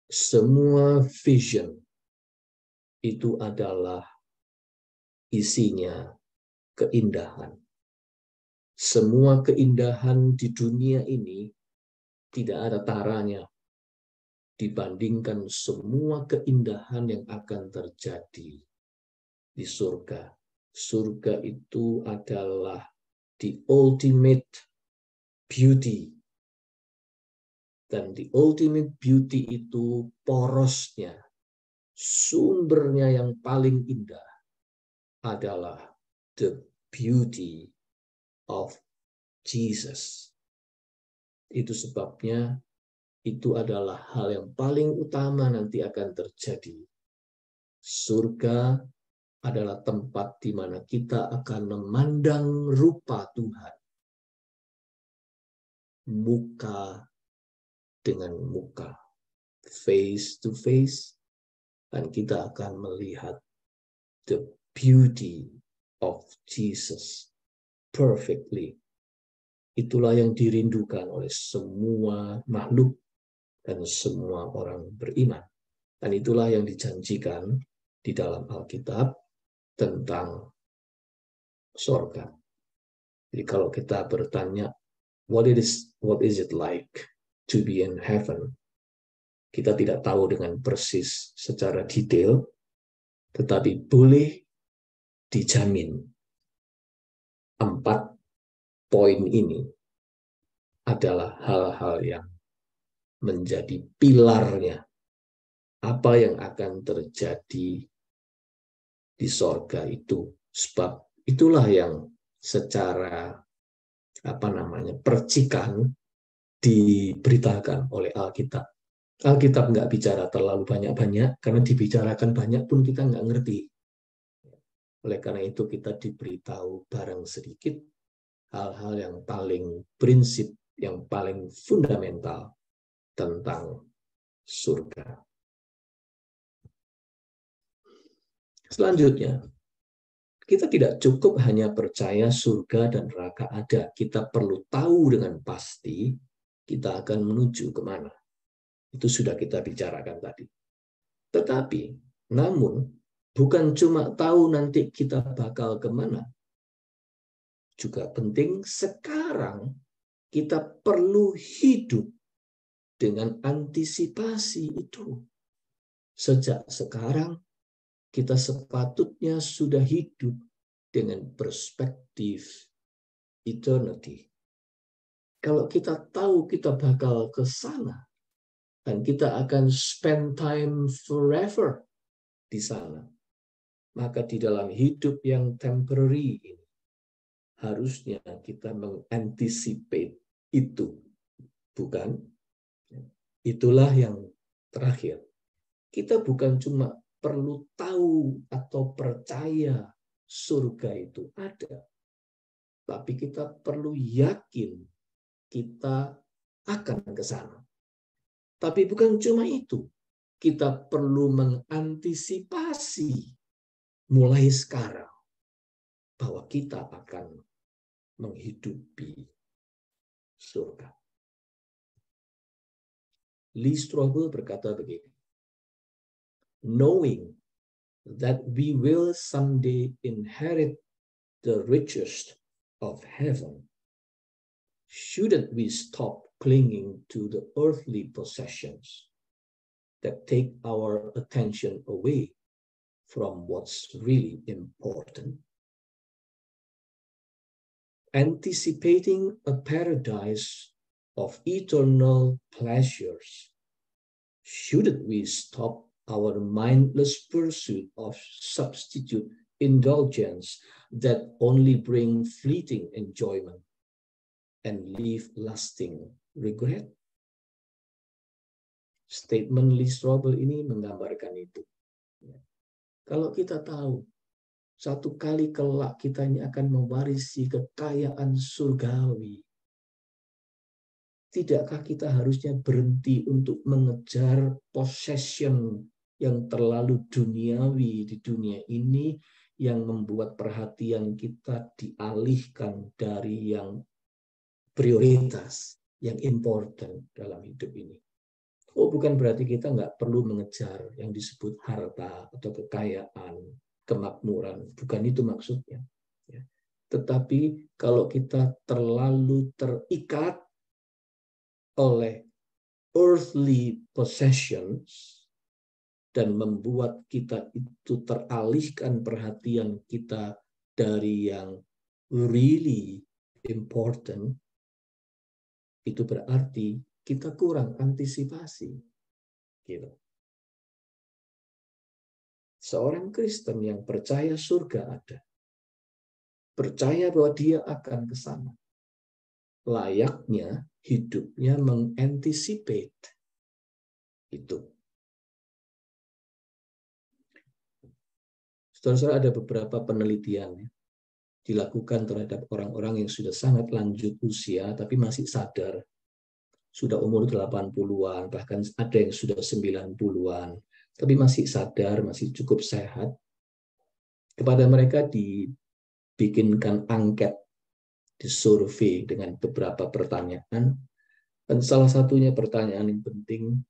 Semua vision itu adalah isinya keindahan. Semua keindahan di dunia ini tidak ada taranya dibandingkan semua keindahan yang akan terjadi di surga. Surga itu adalah the ultimate beauty. Dan the ultimate beauty itu porosnya, sumbernya yang paling indah adalah the beauty of Jesus. Itu sebabnya itu adalah hal yang paling utama nanti akan terjadi. Surga adalah tempat di mana kita akan memandang rupa Tuhan. Muka dengan muka, face to face, dan kita akan melihat the beauty of Jesus perfectly. Itulah yang dirindukan oleh semua makhluk dan semua orang beriman. Dan itulah yang dijanjikan di dalam Alkitab tentang surga. Jadi kalau kita bertanya, what is it like to be in heaven? Kita tidak tahu dengan persis secara detail, tetapi boleh dijamin 4 poin ini adalah hal-hal yang menjadi pilarnya apa yang akan terjadi di sorga itu. Sebab itulah yang secara percikan diberitakan oleh Alkitab. Alkitab nggak bicara terlalu banyak-banyak, karena dibicarakan banyak pun kita nggak ngerti. Oleh karena itu kita diberitahu barang sedikit hal-hal yang paling prinsip, yang paling fundamental tentang surga. Selanjutnya, Kita tidak cukup hanya percaya surga dan neraka ada. Kita perlu tahu dengan pasti kita akan menuju kemana. Itu sudah kita bicarakan tadi. Tetapi, namun, bukan cuma tahu nanti kita bakal kemana. Juga penting sekarang kita perlu hidup dengan antisipasi itu. Sejak sekarang, kita sepatutnya sudah hidup dengan perspektif eternity. Kalau kita tahu kita bakal ke sana, dan kita akan spend time forever di sana, maka di dalam hidup yang temporary ini, harusnya kita mengantisipate itu. Bukan? Itulah yang terakhir. Kita bukan cuma perlu tahu atau percaya surga itu ada, tapi kita perlu yakin kita akan ke sana. Tapi bukan cuma itu, kita perlu mengantisipasi mulai sekarang bahwa kita akan menghidupi surga. Lee Strobel berkata begini, knowing that we will someday inherit the richest of heaven, shouldn't we stop clinging to the earthly possessions that take our attention away from what's really important? Anticipating a paradise of eternal pleasures, shouldn't we stop our mindless pursuit of substitute indulgence that only bring fleeting enjoyment and leave lasting regret? Statement Lee Strobel ini menggambarkan itu. Kalau kita tahu satu kali kelak kita ini akan mewarisi kekayaan surgawi, tidakkah kita harusnya berhenti untuk mengejar possession yang terlalu duniawi di dunia ini yang membuat perhatian kita dialihkan dari yang prioritas, yang important dalam hidup ini? Oh, bukan berarti kita nggak perlu mengejar yang disebut harta atau kekayaan, kemakmuran. Bukan itu maksudnya. Tetapi kalau kita terlalu terikat oleh earthly possessions dan membuat kita itu teralihkan perhatian kita dari yang really important, itu berarti kita kurang antisipasi. Gitu. Seorang Kristen yang percaya surga ada, percaya bahwa dia akan ke sana, layaknya hidupnya mengantisipate itu. Saudara-saudara, ada beberapa penelitian dilakukan terhadap orang-orang yang sudah sangat lanjut usia tapi masih sadar, sudah umur 80-an, bahkan ada yang sudah 90-an, tapi masih sadar, masih cukup sehat. Kepada mereka dibikinkan angket, disurvei dengan beberapa pertanyaan, dan salah satunya pertanyaan yang penting,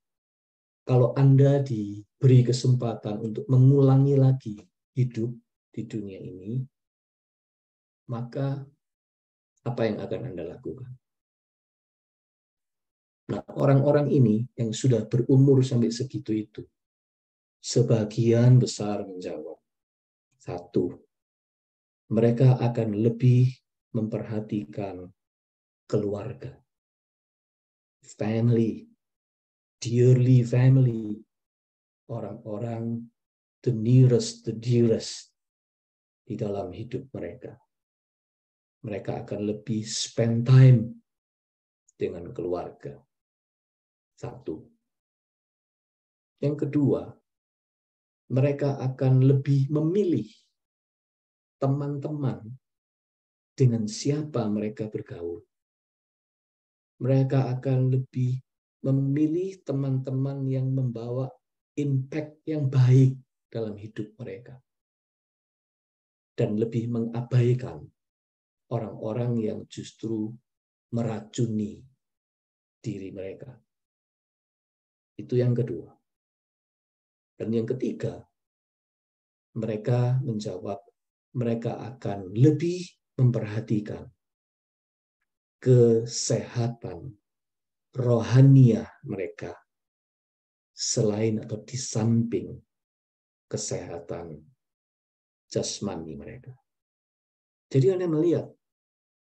kalau Anda diberi kesempatan untuk mengulangi lagi hidup di dunia ini, maka apa yang akan Anda lakukan? Nah, orang-orang ini yang sudah berumur sampai segitu itu, sebagian besar menjawab, satu, mereka akan lebih memperhatikan keluarga, family, dearly family, orang-orang the nearest, the dearest di dalam hidup mereka. Mereka akan lebih spend time dengan keluarga. Satu. Yang kedua, mereka akan lebih memilih teman-teman dengan siapa mereka bergaul. Mereka akan lebih memilih teman-teman yang membawa impact yang baik dalam hidup mereka. dan lebih mengabaikan orang-orang yang justru meracuni diri mereka. Itu yang kedua. Dan yang ketiga, mereka menjawab, mereka akan lebih memperhatikan kesehatan rohaniah mereka selain atau di samping kesehatan jasmani mereka. Jadi Anda melihat,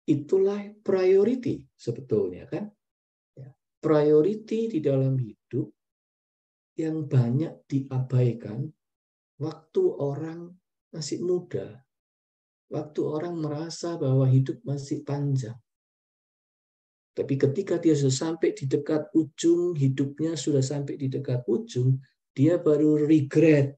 itulah priority sebetulnya kan. Priority di dalam hidup yang banyak diabaikan waktu orang masih muda, waktu orang merasa bahwa hidup masih panjang. Tapi ketika dia sudah sampai di dekat ujung, hidupnya sudah sampai di dekat ujung, dia baru regret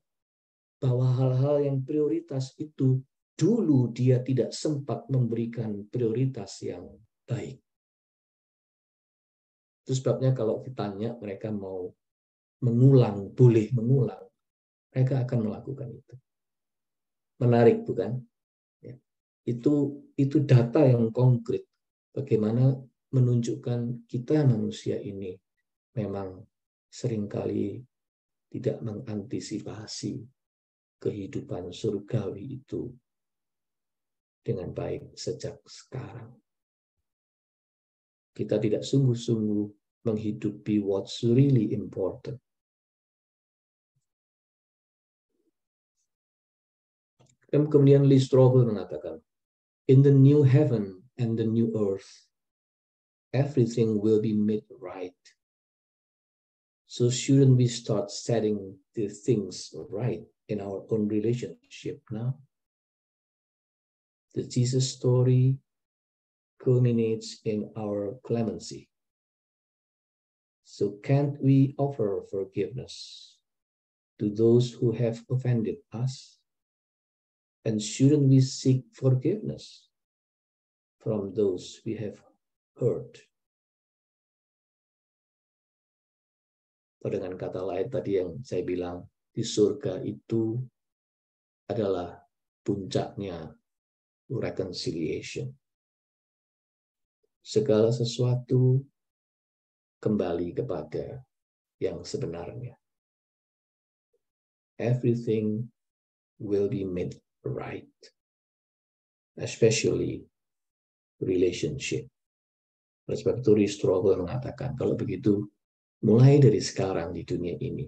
bahwa hal-hal yang prioritas itu dulu dia tidak sempat memberikan prioritas yang baik. Itu sebabnya kalau ditanya mereka mau mengulang, boleh mengulang, mereka akan melakukan itu. Menarik bukan? Ya. Itu data yang konkret. Bagaimana menunjukkan kita manusia ini memang seringkali tidak mengantisipasi kehidupan surgawi itu dengan baik sejak sekarang. Kita tidak sungguh-sungguh menghidupi what's really important. Dan kemudian Lee Strobel mengatakan, in the new heaven and the new earth, everything will be made right. So shouldn't we start setting the things right in our own relationship now? The Jesus story culminates in our clemency. So can't we offer forgiveness to those who have offended us? And shouldn't we seek forgiveness from those we have hurt? Atau dengan kata lain tadi yang saya bilang, di surga itu adalah puncaknya reconciliation. Segala sesuatu kembali kepada yang sebenarnya. Everything will be made right. Especially relationship. Oleh sebab itu, Lee Strobel mengatakan, kalau begitu, mulai dari sekarang di dunia ini,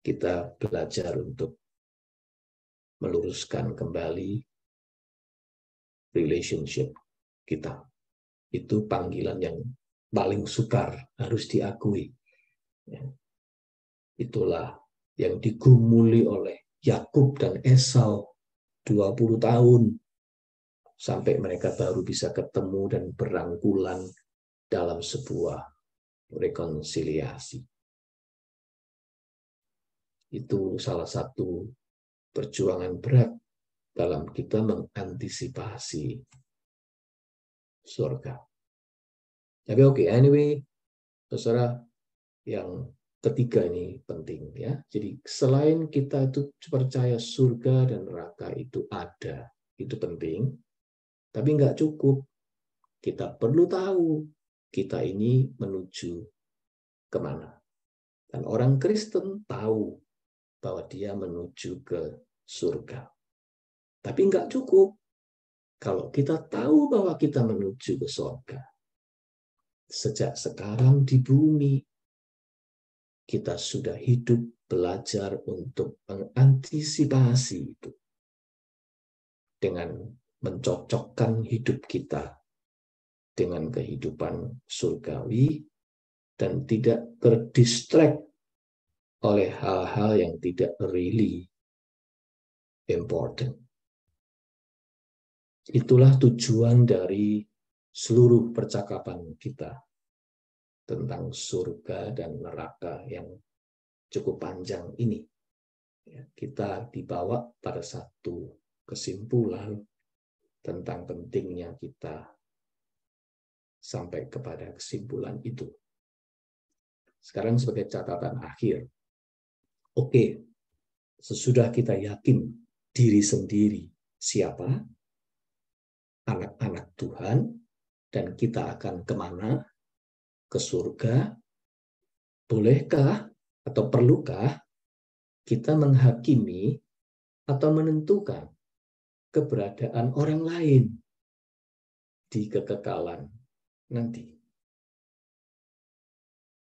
kita belajar untuk meluruskan kembali relationship kita. Itu panggilan yang paling sukar, harus diakui. Itulah yang digumuli oleh Yakub dan Esau 20 tahun sampai mereka baru bisa ketemu dan berangkulan dalam sebuah rekonsiliasi. Itu salah satu perjuangan berat dalam kita mengantisipasi surga. Tapi oke, anyway, saudara, yang ketiga ini penting ya. Jadi selain kita itu percaya surga dan neraka itu ada, itu penting. Tapi nggak cukup. Kita perlu tahu kita ini menuju kemana. Dan orang Kristen tahu bahwa dia menuju ke surga. Tapi nggak cukup. Kalau kita tahu bahwa kita menuju ke surga, sejak sekarang di bumi, kita sudah hidup belajar untuk mengantisipasi itu dengan mencocokkan hidup kita dengan kehidupan surgawi dan tidak terdistract oleh hal-hal yang tidak really important. Itulah tujuan dari seluruh percakapan kita tentang surga dan neraka yang cukup panjang ini. Kita dibawa pada satu kesimpulan tentang pentingnya kita sampai kepada kesimpulan itu. Sekarang sebagai catatan akhir, oke, sesudah kita yakin diri sendiri siapa? Anak-anak Tuhan, dan kita akan kemana? Ke surga. Bolehkah atau perlukah kita menghakimi atau menentukan keberadaan orang lain di kekekalan nanti?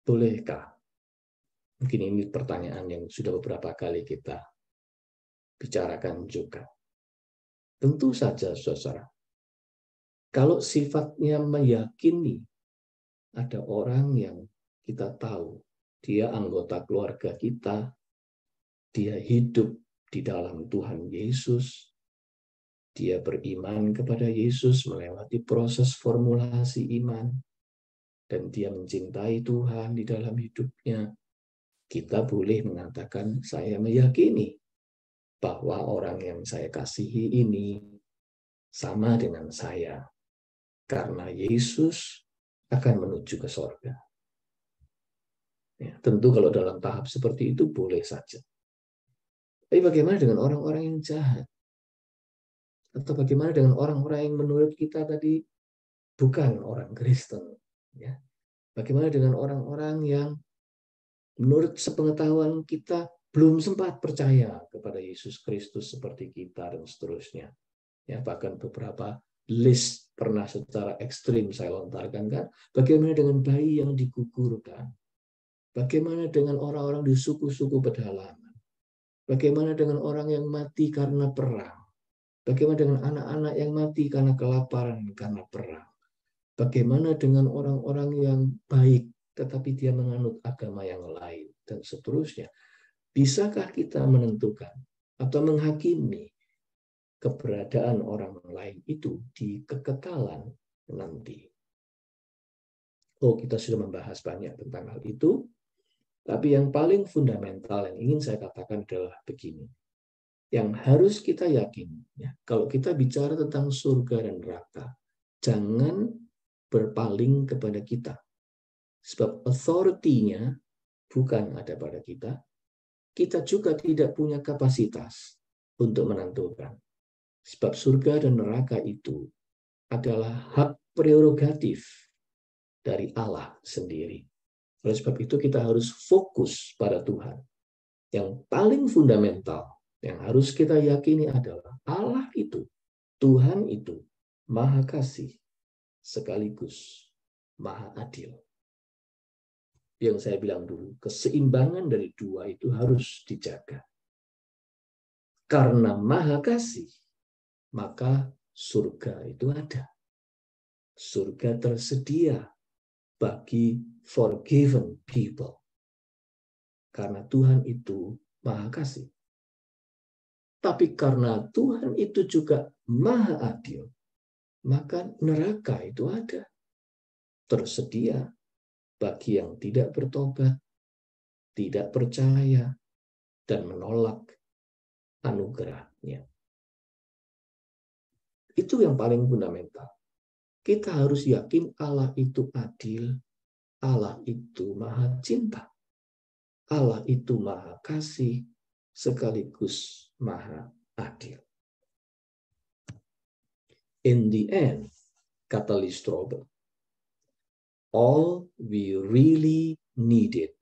Bolehkah? Mungkin ini pertanyaan yang sudah beberapa kali kita bicarakan juga. Tentu saja, saudara, kalau sifatnya meyakini ada orang yang kita tahu, dia anggota keluarga kita, dia hidup di dalam Tuhan Yesus, dia beriman kepada Yesus melewati proses formulasi iman, dan dia mencintai Tuhan di dalam hidupnya, kita boleh mengatakan, saya meyakini bahwa orang yang saya kasihi ini sama dengan saya, karena Yesus akan menuju ke sorga. Ya, tentu kalau dalam tahap seperti itu boleh saja. Tapi bagaimana dengan orang-orang yang jahat? Atau bagaimana dengan orang-orang yang menurut kita tadi bukan orang Kristen? Ya. Bagaimana dengan orang-orang yang menurut sepengetahuan kita belum sempat percaya kepada Yesus Kristus seperti kita dan seterusnya? Ya, bahkan beberapa list pernah secara ekstrim saya lontarkan, kan? Bagaimana dengan bayi yang digugurkan? Bagaimana dengan orang-orang di suku-suku pedalaman? Bagaimana dengan orang yang mati karena perang? Bagaimana dengan anak-anak yang mati karena kelaparan, karena perang? Bagaimana dengan orang-orang yang baik, tetapi dia menganut agama yang lain, dan seterusnya? Bisakah kita menentukan atau menghakimi keberadaan orang lain itu di kekekalan nanti? Oh, kita sudah membahas banyak tentang hal itu, tapi yang paling fundamental yang ingin saya katakan adalah begini. Yang harus kita yakini, ya, kalau kita bicara tentang surga dan neraka, jangan berpaling kepada kita. Sebab authority-nya bukan ada pada kita. Kita juga tidak punya kapasitas untuk menentukan. Sebab surga dan neraka itu adalah hak prerogatif dari Allah sendiri. Oleh sebab itu kita harus fokus pada Tuhan. Yang paling fundamental yang harus kita yakini adalah Allah itu, Tuhan itu, Maha Kasih, sekaligus Maha Adil. Yang saya bilang dulu, keseimbangan dari dua itu harus dijaga. Karena Maha Kasih, maka surga itu ada. Surga tersedia bagi forgiven people. Karena Tuhan itu Maha Kasih. Tapi karena Tuhan itu juga Maha Adil, maka neraka itu ada. Tersedia bagi yang tidak bertobat, tidak percaya, dan menolak anugerahnya. Itu yang paling fundamental. Kita harus yakin Allah itu adil, Allah itu Maha Cinta, Allah itu Maha Kasih, sekaligus Maha Adil. In the end, kata Lee Strobel, all we really needed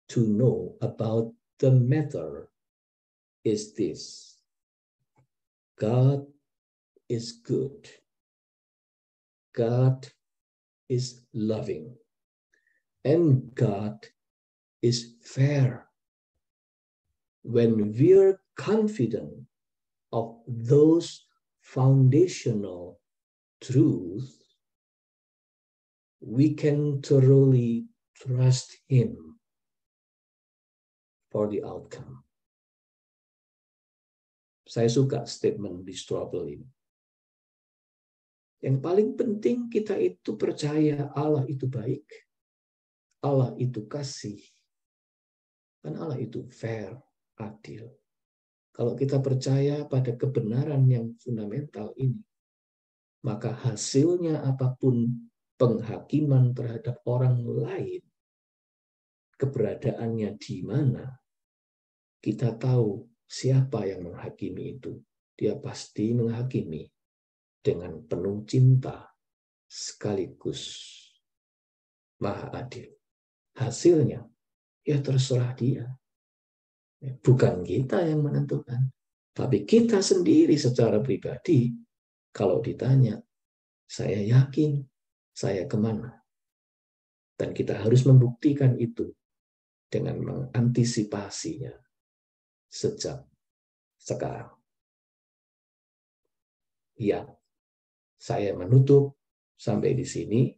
to know about the matter is this: God is good. God is loving. And God is fair. When we're confident of those foundational truths, we can thoroughly trust Him for the outcome. Saya suka statement di Strobel ini. Yang paling penting kita itu percaya Allah itu baik, Allah itu kasih, dan Allah itu fair, adil. Kalau kita percaya pada kebenaran yang fundamental ini, maka hasilnya apapun penghakiman terhadap orang lain, keberadaannya di mana, kita tahu siapa yang menghakimi itu, Dia pasti menghakimi dengan penuh cinta sekaligus maha adil. Hasilnya, ya terserah dia. Bukan kita yang menentukan. Tapi kita sendiri secara pribadi, kalau ditanya, saya yakin saya kemana. Dan kita harus membuktikan itu dengan mengantisipasinya sejak sekarang. Ya, saya menutup sampai di sini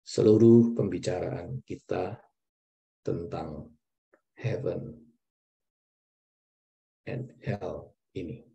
seluruh pembicaraan kita tentang heaven and hell ini.